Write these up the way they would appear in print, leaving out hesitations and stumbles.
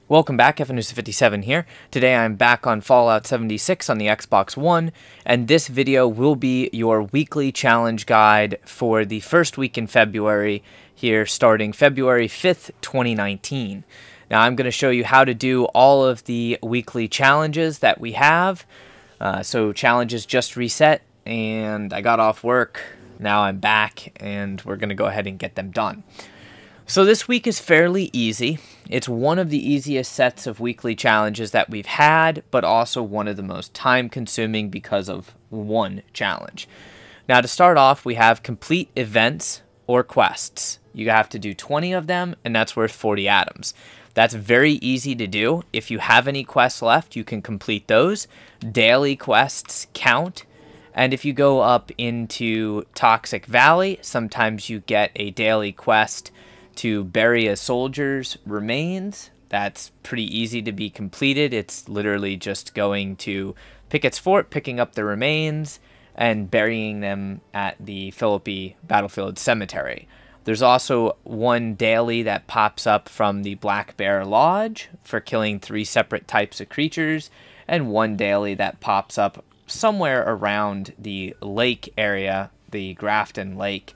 Welcome back, FNUSA57 here. Today I'm back on Fallout 76 on the Xbox One, and this video will be your weekly challenge guide for the first week in February here, starting February 5th, 2019. Now I'm going to show you how to do all of the weekly challenges that we have. So challenges just reset, and I got off work. Now I'm back, and we're going to go ahead and get them done. So this week is fairly easy. It's one of the easiest sets of weekly challenges that we've had, but also one of the most time-consuming because of one challenge. Now to start off, we have complete events or quests. You have to do 20 of them, and that's worth 40 atoms. That's very easy to do. If you have any quests left, you can complete those. Daily quests count. And if you go up into Toxic Valley, sometimes you get a daily quest to bury a soldier's remains. That's pretty easy to be completed. It's literally just going to Pickett's Fort, picking up the remains, and burying them at the Philippi Battlefield Cemetery. There's also one daily that pops up from the Black Bear Lodge for killing 3 separate types of creatures, and one daily that pops up somewhere around the lake area, the Grafton Lake.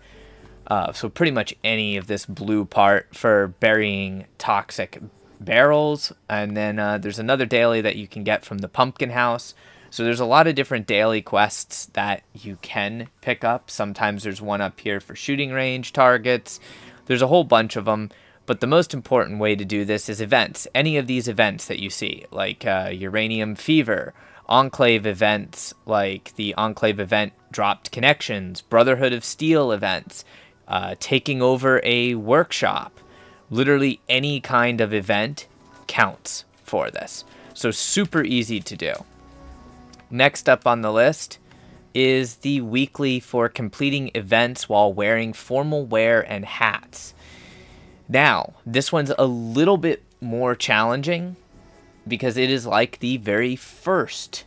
So pretty much any of this blue part for burying toxic barrels. And then there's another daily that you can get from the Pumpkin House. So there's a lot of different daily quests that you can pick up. Sometimes there's one up here for shooting range targets. There's a whole bunch of them. But the most important way to do this is events. Any of these events that you see, like Uranium Fever, Enclave events, like the Enclave event Dropped Connections, Brotherhood of Steel events, taking over a workshop. Literally any kind of event counts for this. So super easy to do. Next up on the list is the weekly for completing events while wearing formal wear and hats. Now, this one's a little bit more challenging because it is like the very first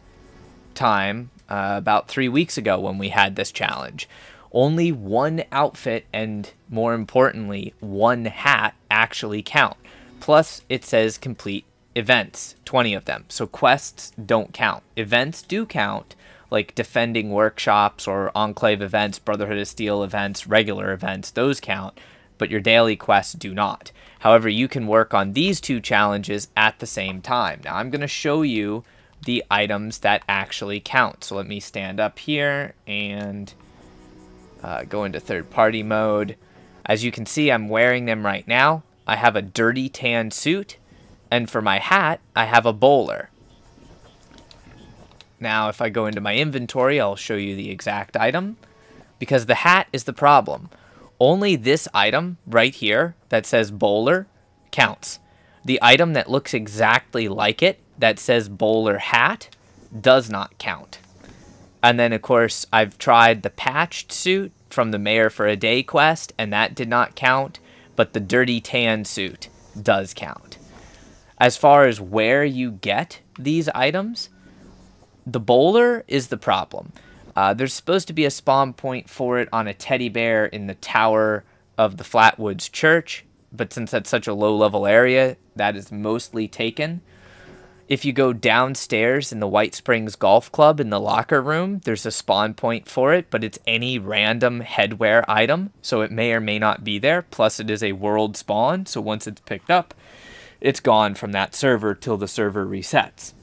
time about 3 weeks ago when we had this challenge. Only one outfit and, more importantly, one hat actually count. Plus, it says complete events, 20 of them. So quests don't count. Events do count, like defending workshops or Enclave events, Brotherhood of Steel events, regular events. Those count, but your daily quests do not. However, you can work on these 2 challenges at the same time. Now, I'm going to show you the items that actually count. So let me stand up here and go into third-party mode. As you can see, I'm wearing them right now. I have a dirty tan suit, and for my hat, I have a bowler. Now, if I go into my inventory, I'll show you the exact item, because the hat is the problem. Only this item right here that says bowler counts. The item that looks exactly like it, that says bowler hat, does not count. And then, of course, I've tried the patched suit from the Mayor for a Day quest, and that did not count, but the dirty tan suit does count. As far as where you get these items, the bowler is the problem. There's supposed to be a spawn point for it on a teddy bear in the tower of the Flatwoods Church, but since that's such a low-level area, that is mostly taken. If you go downstairs in the White Springs Golf Club in the locker room, there's a spawn point for it, but it's any random headwear item, so it may or may not be there. Plus, it is a world spawn, so once it's picked up, it's gone from that server till the server resets.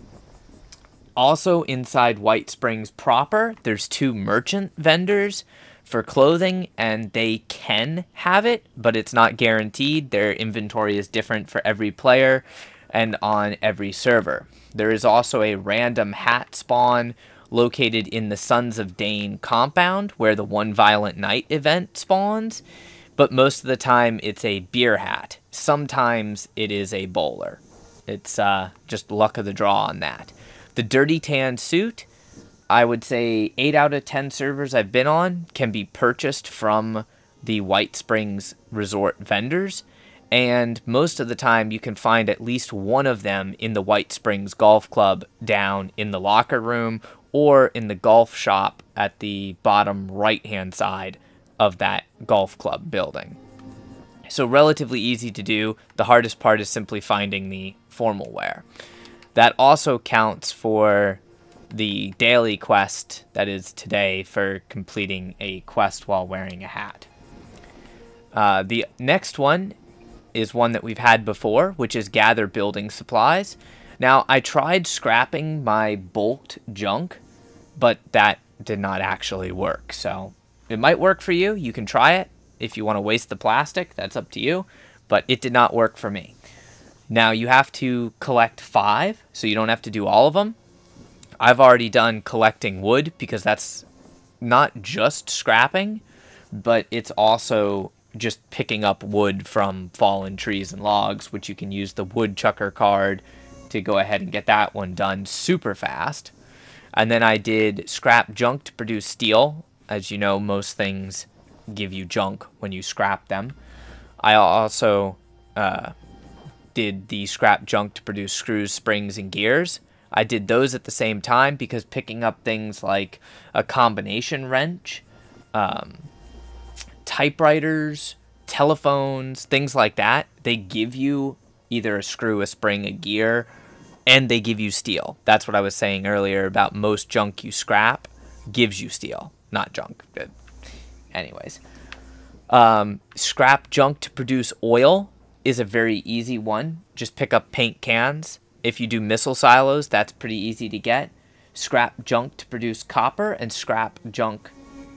Also, inside White Springs proper, there's 2 merchant vendors for clothing, and they can have it, but it's not guaranteed. Their inventory is different for every player and on every server. There is also a random hat spawn located in the Sons of Dane compound where the One Violent Night event spawns, but most of the time it's a beer hat. Sometimes it is a bowler. It's just luck of the draw on that. The dirty tan suit, I would say 8 out of 10 servers I've been on can be purchased from the White Springs Resort vendors. And most of the time, you can find at least one of them in the White Springs Golf Club down in the locker room or in the golf shop at the bottom right-hand side of that golf club building. So relatively easy to do. The hardest part is simply finding the formal wear. That also counts for the daily quest that is today for completing a quest while wearing a hat. The next one is one that we've had before, which is gather building supplies. Now, I tried scrapping my bulked junk, but that did not actually work. So it might work for you. You can try it. If you want to waste the plastic, that's up to you. But it did not work for me. Now, you have to collect 5, so you don't have to do all of them. I've already done collecting wood because that's not just scrapping, but it's also just picking up wood from fallen trees and logs, which you can use the woodchucker card to go ahead and get that one done super fast. And then I did scrap junk to produce steel. As you know, most things give you junk when you scrap them. I also did the scrap junk to produce screws, springs, and gears. I did those at the same time because picking up things like a combination wrench, typewriters, telephones, things like that, they give you either a screw, a spring, a gear, and they give you steel. That's what I was saying earlier about most junk you scrap gives you steel, not junk. But anyways, scrap junk to produce oil is a very easy one. Just pick up paint cans. If you do missile silos, that's pretty easy to get. Scrap junk to produce copper and scrap junk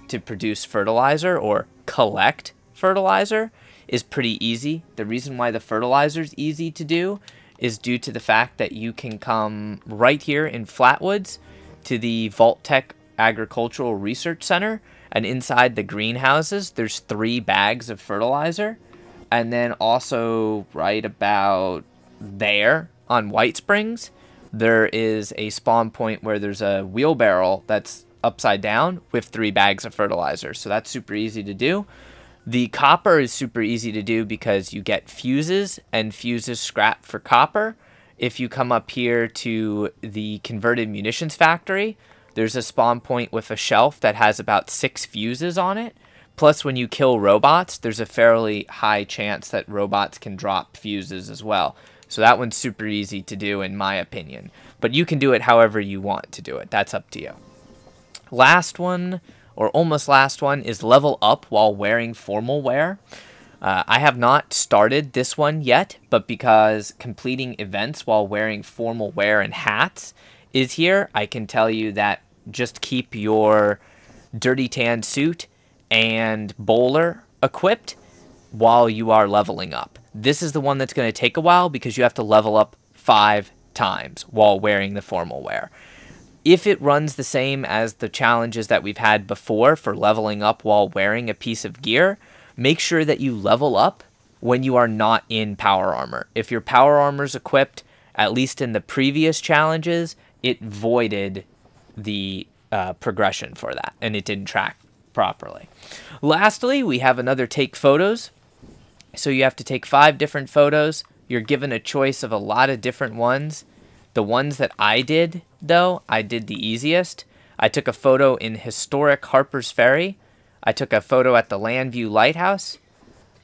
to produce fertilizer or collect fertilizer is pretty easy. The reason why the fertilizer is easy to do is due to the fact that you can come right here in Flatwoods to the Vault-Tec Agricultural Research Center, and inside the greenhouses, there's 3 bags of fertilizer. And then also right about there on White Springs, there is a spawn point where there's a wheelbarrow that's upside down with 3 bags of fertilizer. So that's super easy to do. The copper is super easy to do because you get fuses, and fuses scrap for copper. If you come up here to the converted munitions factory, there's a spawn point with a shelf that has about 6 fuses on it. Plus, when you kill robots, there's a fairly high chance that robots can drop fuses as well. So that one's super easy to do in my opinion. But you can do it however you want to do it. That's up to you. Last one, or almost last one, is level up while wearing formal wear. I have not started this one yet, but because completing events while wearing formal wear and hats is here, I can tell you that just keep your dirty tan suit and bowler equipped while you are leveling up. This is the one that's going to take a while because you have to level up 5 times while wearing the formal wear. If it runs the same as the challenges that we've had before for leveling up while wearing a piece of gear, make sure that you level up when you are not in power armor. If your power armor is equipped, at least in the previous challenges, it voided the progression for that, and it didn't track properly. Lastly, we have another take photos. So you have to take 5 different photos. You're given a choice of a lot of different ones. The ones that I did, though, I did the easiest. I took a photo in historic Harper's Ferry. I took a photo at the Landview Lighthouse.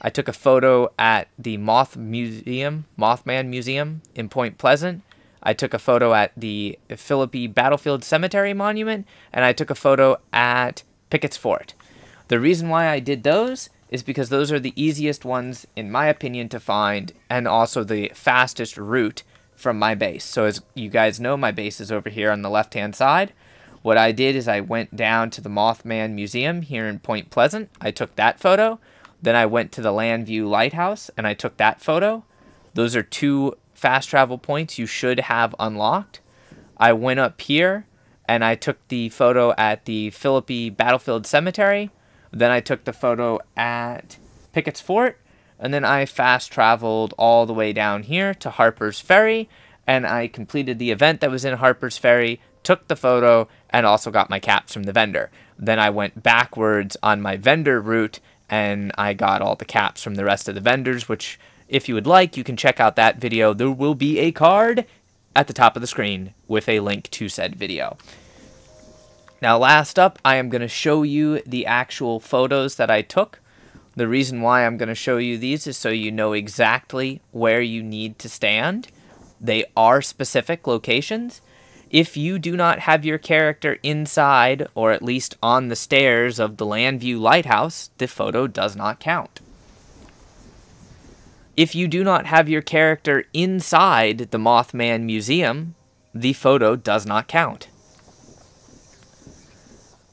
I took a photo at the Mothman Museum in Point Pleasant. I took a photo at the Philippi Battlefield Cemetery Monument. And I took a photo at Pickett's Fort. The reason why I did those is because those are the easiest ones, in my opinion, to find, and also the fastest route from my base. So as you guys know, my base is over here on the left-hand side. What I did is I went down to the Mothman Museum here in Point Pleasant. I took that photo. Then I went to the Landview Lighthouse, and I took that photo. Those are 2 fast travel points you should have unlocked. I went up here, and I took the photo at the Philippi Battlefield Cemetery. Then I took the photo at Pickett's Fort, and then I fast traveled all the way down here to Harper's Ferry, and I completed the event that was in Harper's Ferry, took the photo, and also got my caps from the vendor. Then I went backwards on my vendor route, and I got all the caps from the rest of the vendors, which, if you would like, you can check out that video. There will be a card at the top of the screen with a link to said video. Now, last up, I am going to show you the actual photos that I took. The reason why I'm going to show you these is so you know exactly where you need to stand. They are specific locations. If you do not have your character inside, or at least on the stairs of the Landview Lighthouse, the photo does not count. If you do not have your character inside the Mothman Museum, the photo does not count.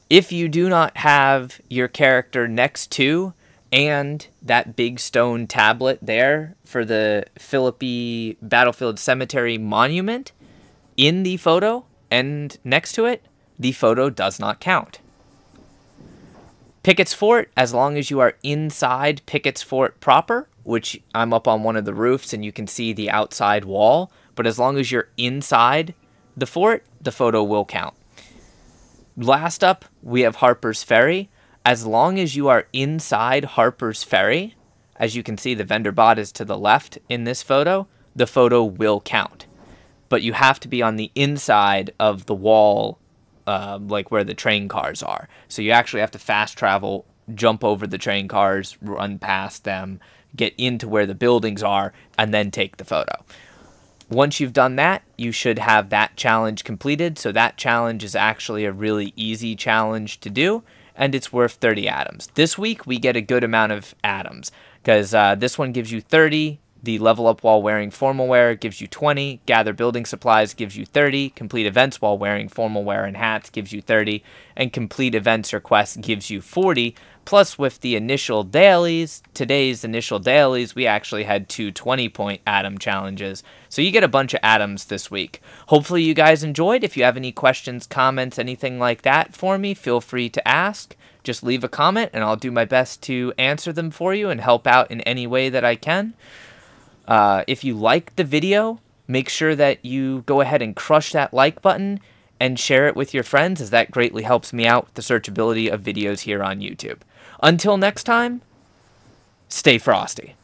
If you do not have your character next to and that big stone tablet there for the Philippi Battlefield Cemetery monument in the photo and next to it, the photo does not count. Pickett's Fort, as long as you are inside Pickett's Fort proper, which I'm up on one of the roofs and you can see the outside wall, but as long as you're inside the fort, the photo will count. Last up, we have Harper's Ferry. As long as you are inside Harper's Ferry, as you can see the vendor bot is to the left in this photo, the photo will count. But you have to be on the inside of the wall, like where the train cars are. So you actually have to fast travel, jump over the train cars, run past them, get into where the buildings are, and then take the photo. Once you've done that, you should have that challenge completed. So that challenge is actually a really easy challenge to do, and it's worth 30 atoms. This week, we get a good amount of atoms, because this one gives you 30, the level up while wearing formal wear gives you 20, gather building supplies gives you 30, complete events while wearing formal wear and hats gives you 30, and complete events or quests gives you 40. Plus, with the initial dailies, today's initial dailies, we actually had 2 20-point atom challenges. So you get a bunch of atoms this week. Hopefully you guys enjoyed. If you have any questions, comments, anything like that for me, feel free to ask. Just leave a comment and I'll do my best to answer them for you and help out in any way that I can. If you like the video, make sure that you go ahead and crush that like button and share it with your friends, as that greatly helps me out with the searchability of videos here on YouTube. Until next time, stay frosty.